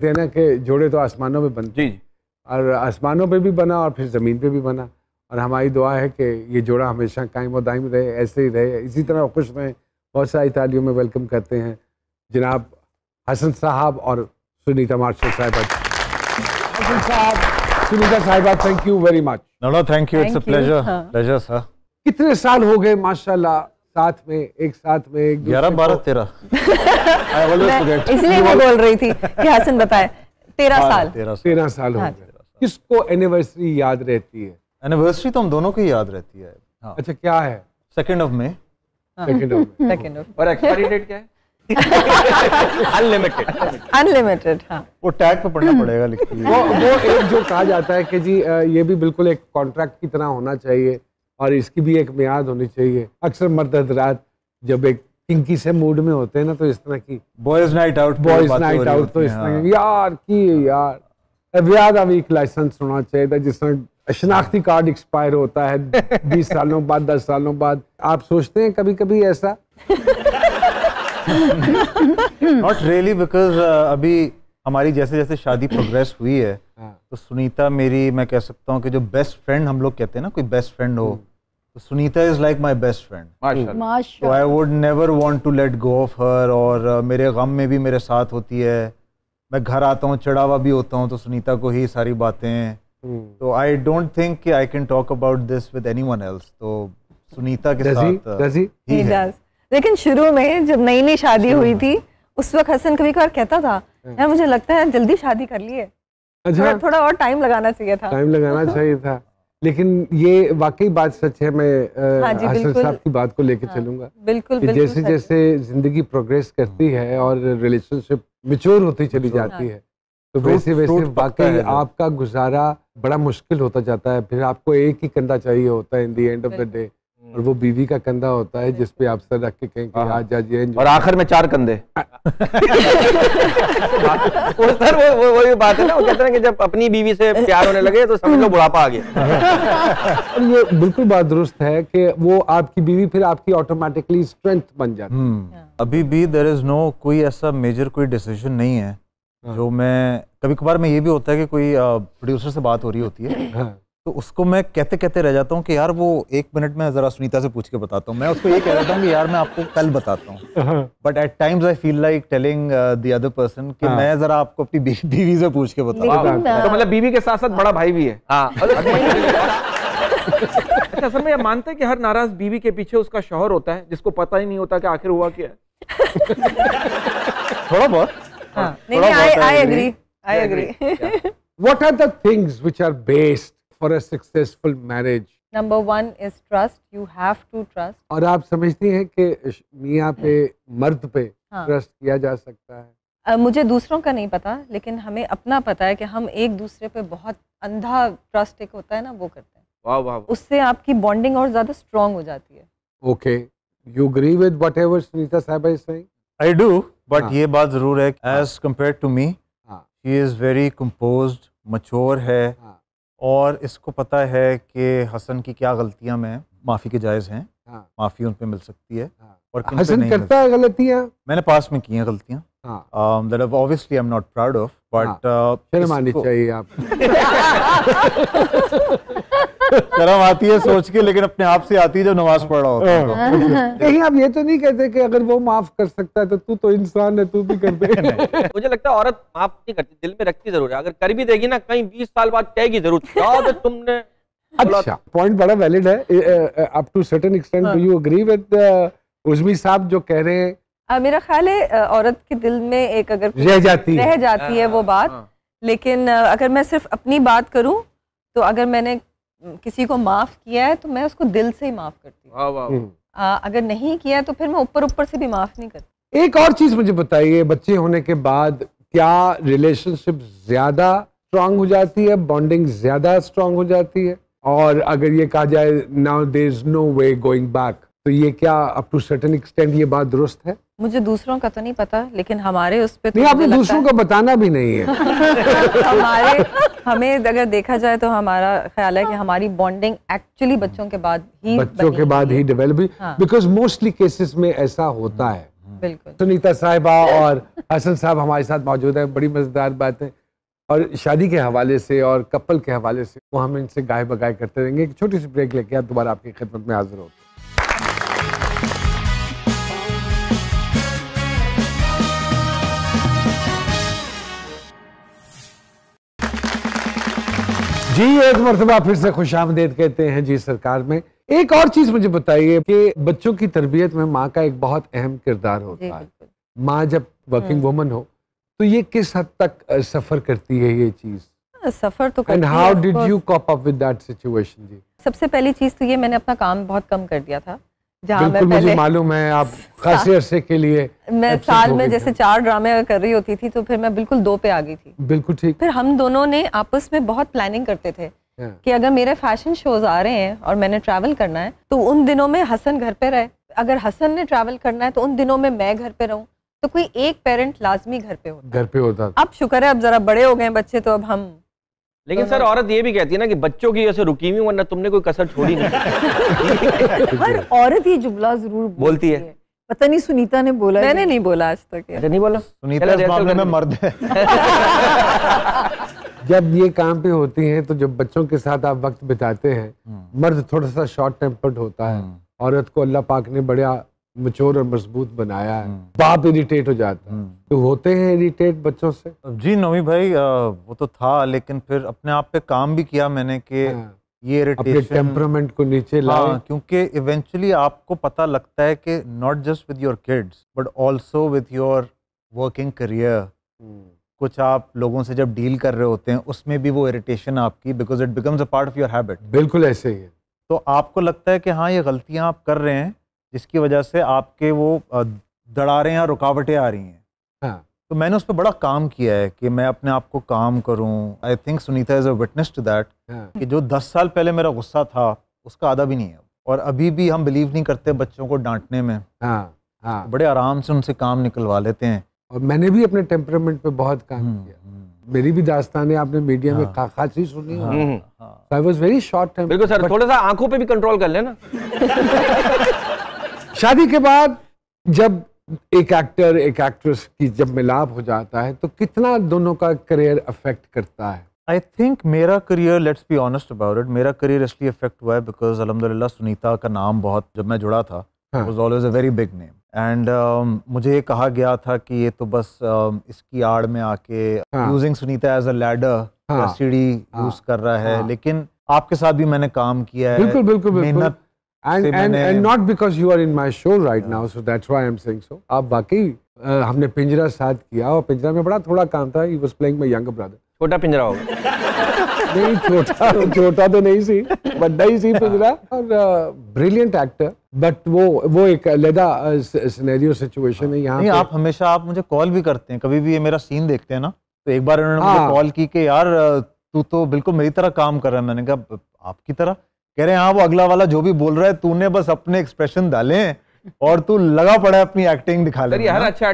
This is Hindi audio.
देना के जोड़े तो आसमानों में बनते जी, और आसमानों पे भी बना और फिर ज़मीन पे भी बना, और हमारी दुआ है कि ये जोड़ा हमेशा कायम और दायम रहे, ऐसे ही रहे, इसी तरह खुश रहें। बहुत सारी तालियों में वेलकम करते हैं जनाब हसन साहब और सुनीता मार्शल साहिबा। हसन साहब, सुनीता साहिबा, thank you very much. No, thank you. It's a Thank you. pleasure. हाँ. Pleasure, sir. कितने साल हो गए माशाल्लाह साथ में, एक दूसरे 11, 12, 13. I always forget. इसलिए मैं बोल रही थी कि हसन बताए 13 साल। 13 साल हो हाँ। गए। किसको एनिवर्सरी याद रहती है? एनिवर्सरी तो हम दोनों की याद रहती है। हाँ. अच्छा, क्या है? 2nd of May. सेकंड और एक्सपायरी डेट क्या है? अनलिमिटेड। अनलिमिटेड। हाँ, वो टैग पे पढ़ना पड़ेगा लिख के। वो एक जो कहा जाता है कि जी ये भी बिल्कुल एक कॉन्ट्रैक्ट की तरह होना चाहिए और इसकी भी एक मियाद होनी चाहिए। अक्सर मर्द हज़रात जब एक किंकी से मूड में होते हैं ना, तो इस तरह की बॉयज नाइट आउट तो इस तरह की यार की यार व्यादा वीक लाइसेंस होना चाहिए था, जिस तरह शनाख्ती कार्ड एक्सपायर होता है 20 सालों बाद, 10 सालों बाद। आप सोचते हैं कभी कभी ऐसा? नॉट रियली, बिकॉज अभी हमारी जैसे जैसे शादी प्रोग्रेस हुई है तो सुनीता मेरी, मैं कह सकता हूँ कि जो बेस्ट फ्रेंड हम लोग कहते हैं ना, कोई बेस्ट फ्रेंड हो, तो Sunita is like my best friend. माशाल्लाह। तो I would never want to let go of her. और मेरे गम में भी मेरे साथ होती है, मैं घर आता हूँ चढ़ावा भी होता हूँ तो सुनीता को ही सारी बातें। तो आई डोंट थिंक कि I can talk about this with anyone else. तो सुनीता के साथ he does. लेकिन शुरू में जब नई नई शादी हुई थी उस वक्त हसन कभी कभार कहता था यार मुझे लगता है जल्दी शादी कर लिए, थोड़ा और टाइम लगाना चाहिए था। टाइम लगाना चाहिए था, लेकिन ये वाकई बात सच है। मैं हसन साहब की बात को लेकर चलूंगा। बिल्कुल, कि जैसे जैसे जिंदगी प्रोग्रेस करती है और रिलेशनशिप मैच्योर होती चली जाती है, तो वैसे वैसे वाकई आपका गुजारा बड़ा मुश्किल होता जाता है। फिर आपको एक ही कंधा चाहिए होता है in the end of the day, और वो बीवी का कंधा होता है जिसपे आप सर रख के कहें कि आज ये और आखिर में 4 कंधे। वो सर वो बात है ना, वो कहते हैं कि जब अपनी बीवी से प्यार होने लगे तो समझ लो बुढ़ापा आ गया। और ये बिल्कुल बात दुरुस्त है कि वो आपकी बीवी फिर आपकी ऑटोमेटिकली स्ट्रेंथ बन जाती है। अभी भी देयर इज नो कोई ऐसा मेजर कोई डिसीजन नहीं है जो मैं, कभी कभार में ये भी होता है कि कोई प्रोड्यूसर से बात हो रही होती है तो उसको मैं कहते कहते रह जाता हूँ कि यार वो 1 मिनट में जरा सुनीता से पूछ के बताता हूँ। मैं उसको ये कह देता हूँ कि यार मैं आपको कल बताता हूँ, but at times I feel like telling the other person कि मैं जरा आपको अपनी बीवी से पूछ के बताता हूँ। तो मतलब बीवी के साथ साथ बड़ा भाई भी है। अच्छा, असल में ये मानते हैं कि हर नाराज बीवी के पीछे उसका शौहर होता है जिसको पता ही नहीं होता कि आखिर हुआ क्या है। थोड़ा बहुत। नहीं, I agree. What are the things which are based for a successful marriage? Number 1 is trust. You have to trust. और आप समझती हैं कि मियाँ पे, मर्द पे ट्रस्ट किया जा सकता है? मुझे दूसरों का नहीं पता, लेकिन हमें अपना पता है कि हम एक दूसरे पे बहुत अंधा ट्रस्ट एक होता है ना, वो करते हैं। वाह वाह। उससे आपकी बॉन्डिंग और ज्यादा स्ट्रांग हो जाती है। Okay, you agree with whatever Sunita Sahiba is saying? I do, but ये बात जरूर है as compared to me, she is very composed, mature है, और इसको पता है कि हसन की क्या गलतियां मैं माफी के जायज हैं, माफी उन पे मिल सकती है और किन पे हसन नहीं करता है गलतियां? मैंने पास में की हैं गलतियां, that obviously I'm not proud of, but शर्म आनी चाहिए आप। शर्म आती है सोच के, लेकिन अपने आप से आती है जब नमाज पढ़ रहा होता है। कहीं आप ये तो नहीं कहते कि अगर वो माफ कर सकता है तो तू तो इंसान है, तू भी कर दे? मुझे लगता है औरत माफ नहीं करती, दिल में रखती जरूर है। अगर कर भी देगी ना, कहीं 20 साल बाद कहेगी जरूर याद तुमने। अच्छा, पॉइंट बड़ा वैलिड है। Up to certain extent do you agree with Uzmi sahab जो कह रहे हैं? मेरा ख्याल है औरत के दिल में एक अगर रह जाती है वो बात, लेकिन अगर मैं सिर्फ अपनी बात करूं तो अगर मैंने किसी को माफ किया है तो मैं उसको दिल से ही माफ करती हूँ। अगर नहीं किया तो फिर मैं ऊपर ऊपर से भी माफ नहीं करती। एक और चीज मुझे बताइए, बच्चे होने के बाद क्या रिलेशनशिप ज्यादा स्ट्रांग हो जाती है, बॉन्डिंग ज्यादा स्ट्रांग हो जाती है? और अगर ये कहा जाए now there is no way going back, तो ये क्या अप टू सर्टेन एक्सटेंट ये बात दुरुस्त है? मुझे दूसरों का तो नहीं पता, लेकिन हमारे उस पे तो नहीं, आपने दूसरों को बताना भी नहीं है। हमें अगर देखा जाए तो हमारा ख्याल है कि हमारी बॉन्डिंग एक्चुअली बच्चों के बाद ही डेवलप हुई, बिकॉज मोस्टली केसेस में ऐसा होता है बिल्कुल। सुनीता साहिबा और हसन साहब हमारे साथ मौजूद है, बड़ी मजेदार बात है। और शादी के हवाले से और कपल के हवाले से वो हम इनसे गाय बगाए करते रहेंगे। एक छोटी सी ब्रेक लेके आप दोबारा आपकी खिदमत में हाजिर होते हैं। जी एक मरतबा फिर से खुशामदीद कहते हैं जी सरकार में। एक और चीज मुझे बताइए कि बच्चों की तरबियत में माँ का एक बहुत अहम किरदार होता है। माँ जब वर्किंग वुमन हो तो ये किस हद तक सफर करती है ये चीज? सफर तो करती एंड है। How did you cope up with that situation? जी सबसे पहली चीज तो ये मैंने अपना काम बहुत कम कर दिया था। जहाँ बिल्कुल मैं मुझे मालूम है आप खासे अरसे के लिए मैं absent साल हो में गई जैसे हैं। 4 ड्रामे कर रही होती थी तो फिर मैं बिल्कुल 2 पे आ गई थी। बिल्कुल ठीक। फिर हम दोनों ने आपस में बहुत प्लानिंग करते थे कि अगर मेरे फैशन शोज आ रहे हैं और मैंने ट्रैवल करना है तो उन दिनों में हसन घर पे रहे, अगर हसन ने ट्रैवल करना है तो उन दिनों में मैं घर पे रहूं, तो कोई एक पेरेंट लाजमी घर पे होता। अब शुक्र है अब जरा बड़े हो गए बच्चे तो अब हम। लेकिन सर औरत ये भी कहती है ना कि बच्चों की ऐसे रुकी हुई, वरना तुमने कोई कसर छोड़ी नहीं। हर औरत ये जुमला जरूर बोलती है। पता नहीं सुनीता ने बोला, मैंने नहीं बोला आज तक। अच्छा नहीं बोला? सुनीता इस मामले में मर्द है। जब ये काम पे होती हैं तो जब बच्चों के साथ आप वक्त बिताते हैं, मर्द थोड़ा सा शॉर्ट टेम्पर्ड होता है, औरत को अल्लाह पाक ने बड़ा मचोर और मजबूत बनाया है, बाप इरिटेट हो जाता है। तो होते हैं इरिटेट बच्चों से? जी नवी भाई वो तो था, लेकिन फिर अपने आप पे काम भी किया मैंने कि ये अपने इरिटेशन टेम्परामेंट को नीचे लाए। क्योंकि इवेंचुअली आपको पता लगता है कि not just with your kids but also with your working career, कुछ आप लोगों से जब डील कर रहे होते हैं उसमें भी वो इरिटेशन आपकी, because it becomes a part of your habit. बिल्कुल ऐसे ही है। तो आपको लगता है कि हाँ ये गलतियां आप कर रहे हैं जिसकी वजह से आपके वो दरारें या रुकावटें आ रही हैं। हाँ। तो मैंने उस पर बड़ा काम किया है कि मैं अपने आप को काम करूं। I think Sunita is a witness to that कि जो 10 साल पहले मेरा गुस्सा था उसका आधा भी नहीं है, और अभी भी हम बिलीव नहीं करते बच्चों को डांटने में। हाँ। बड़े आराम से उनसे काम निकलवा लेते हैं। और मैंने भी अपने टेम्परामेंट पे बहुत काम किया। मेरी भी दास्तानें आपने मीडिया में खासी सुनी है। I was very short time. बिल्कुल सर, थोड़ा सा आंखों पे भी कंट्रोल कर लेना। शादी के बाद जब एक एक्टर एक एक्ट्रेस की जब मिलाप हो जाता है तो कितना दोनों का करियर अफेक्ट करता है? आई थिंक मेरा career, let's be honest about it, मेरा करियर इसलिए अफेक्ट हुआ है बिकॉज अल्हम्दुलिल्लाह सुनीता का नाम बहुत, जब मैं जुड़ा था was always a very big name, and मुझे ये कहा गया था कि ये तो बस इसकी आड़ में आके using Sunita as a ladder सीढ़ी यूज कर रहा है। लेकिन आपके साथ भी मैंने काम किया है। बिल्कुल बिल्कुल मेहनत and not because you are in my show right now, so that's why I'm saying so. आप वाकई हमने पिंजरा साथ किया और पिंजरा में बड़ा थोड़ा काम था। He was playing my younger brother. छोटा पिंजरा होगा। नहीं छोटा तो नहीं सी, बड़ा ही सी पिंजरा। और ब्रिलियंट एक्टर, बट वो एक अलग सिनेरियो सिचुएशन है यहाँ। नहीं आप हमेशा आप मुझे कॉल भी करते हैं, कभी भी ये मेरा सीन देखते हैं ना, तो एक बार उन्होंने मुझे कॉल की कि यार तू तो बिल्कुल मेरी तरह काम कर रहा है। मैंने कहा आपकी तरह? कह रहे हैं हाँ वो अगला वाला जो भी बोल रहा है तूने बस अपने एक्सप्रेशन डाले और तू लगा पड़ा है अपनी एक्टिंग दिखा ले। हर अच्छा